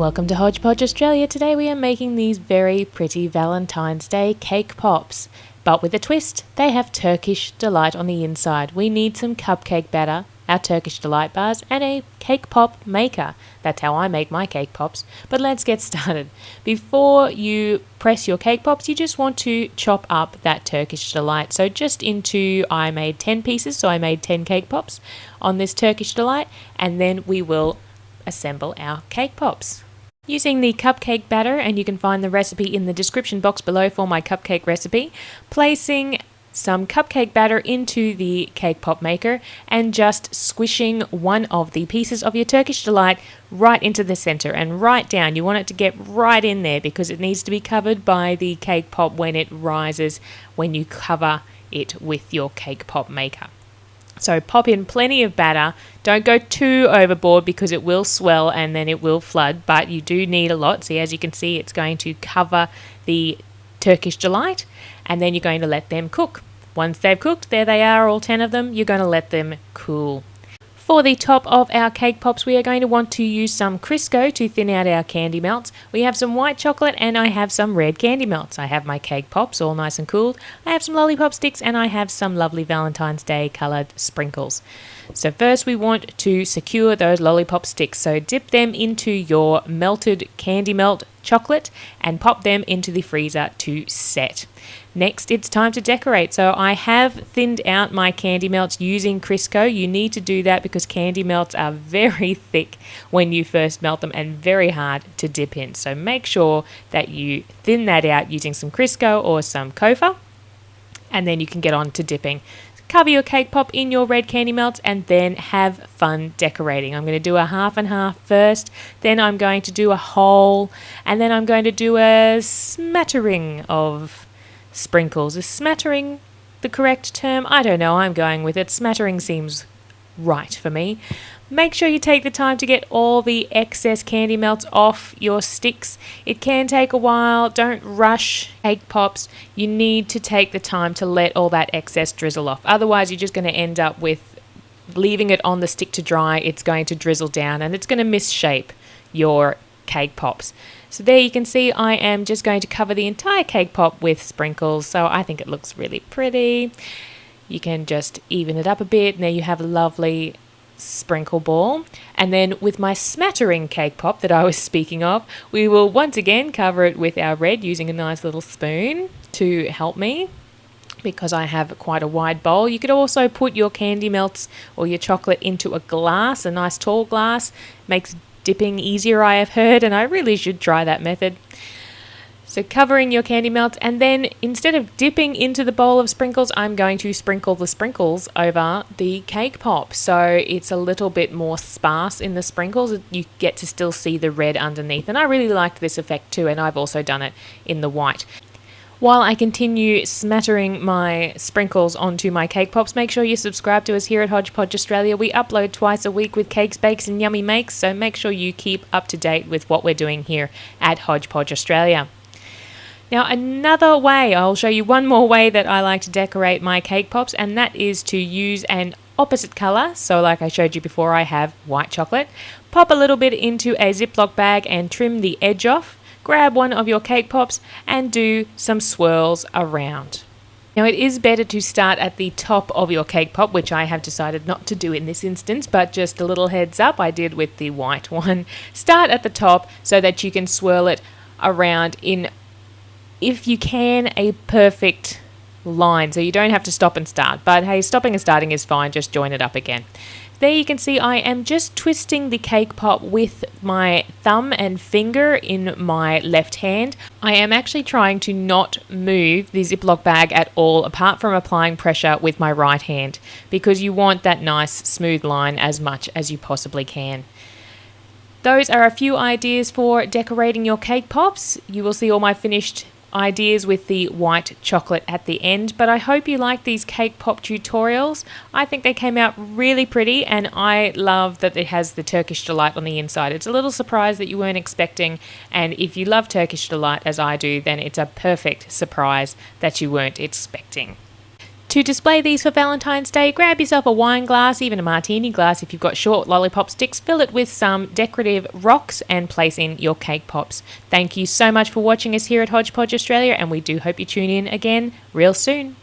Welcome to Hodgepodge Australia. Today we are making these very pretty Valentine's Day cake pops. But with a twist, they have Turkish Delight on the inside. We need some cupcake batter, our Turkish Delight bars, and a cake pop maker. That's how I make my cake pops. But let's get started. Before you press your cake pops, you just want to chop up that Turkish Delight. So I made 10 pieces, so I made 10 cake pops on this Turkish Delight, and then we will assemble our cake pops. Using the cupcake batter, and you can find the recipe in the description box below for my cupcake recipe, placing some cupcake batter into the cake pop maker and just squishing one of the pieces of your Turkish Delight right into the center and right down. You want it to get right in there because it needs to be covered by the cake pop when it rises, when you cover it with your cake pop maker. So pop in plenty of batter. Don't go too overboard because it will swell and then it will flood, but you do need a lot. See, as you can see, it's going to cover the Turkish Delight, and then you're going to let them cook. Once they've cooked, there they are, all 10 of them, you're going to let them cool. For the top of our cake pops, we are going to want to use some Crisco to thin out our candy melts. We have some white chocolate and I have some red candy melts. I have my cake pops all nice and cooled. I have some lollipop sticks and I have some lovely Valentine's Day coloured sprinkles. So first we want to secure those lollipop sticks. So dip them into your melted candy melt chocolate and pop them into the freezer to set. Next, it's time to decorate. So I have thinned out my candy melts using Crisco. You need to do that because candy melts are very thick when you first melt them and very hard to dip in. So make sure that you thin that out using some Crisco or some Kofa, and then you can get on to dipping. Cover your cake pop in your red candy melts and then have fun decorating. I'm going to do a half and half first, then I'm going to do a whole, and then I'm going to do a smattering of sprinkles. Is smattering the correct term? I don't know, I'm going with it. Smattering seems right for me. Make sure you take the time to get all the excess candy melts off your sticks. It can take a while. Don't rush cake pops. You need to take the time to let all that excess drizzle off. Otherwise, you're just going to end up with leaving it on the stick to dry. It's going to drizzle down and it's going to misshape your cake pops. So there you can see I am just going to cover the entire cake pop with sprinkles. So I think it looks really pretty. You can just even it up a bit and there you have a lovely sprinkle ball. And then with my smattering cake pop that I was speaking of, we will once again cover it with our red using a nice little spoon to help me because I have quite a wide bowl. You could also put your candy melts or your chocolate into a glass, a nice tall glass. Makes dipping easier, I have heard, and I really should try that method. So covering your candy melts, and then instead of dipping into the bowl of sprinkles, I'm going to sprinkle the sprinkles over the cake pop. So it's a little bit more sparse in the sprinkles. You get to still see the red underneath. And I really liked this effect too, and I've also done it in the white. While I continue smattering my sprinkles onto my cake pops, make sure you subscribe to us here at Hodgepodge Australia. We upload twice a week with cakes, bakes and yummy makes, so make sure you keep up to date with what we're doing here at Hodgepodge Australia. Now another way, I'll show you one more way that I like to decorate my cake pops, and that is to use an opposite colour. So like I showed you before, I have white chocolate. Pop a little bit into a Ziploc bag and trim the edge off. Grab one of your cake pops and do some swirls around. Now it is better to start at the top of your cake pop, which I have decided not to do in this instance, but just a little heads up, I did with the white one. Start at the top so that you can swirl it around in, if you can, a perfect line, so you don't have to stop and start. But hey, stopping and starting is fine, just join it up again. There you can see I am just twisting the cake pop with my thumb and finger in my left hand. I am actually trying to not move the Ziploc bag at all, apart from applying pressure with my right hand, because you want that nice smooth line as much as you possibly can. Those are a few ideas for decorating your cake pops. You will see all my finished ideas with the white chocolate at the end, but I hope you like these cake pop tutorials. I think they came out really pretty, and I love that it has the Turkish Delight on the inside. It's a little surprise that you weren't expecting, and if you love Turkish Delight as I do, then it's a perfect surprise that you weren't expecting. To display these for Valentine's Day, grab yourself a wine glass, even a martini glass if you've got short lollipop sticks, fill it with some decorative rocks and place in your cake pops. Thank you so much for watching us here at Hodgepodge Australia, and we do hope you tune in again real soon.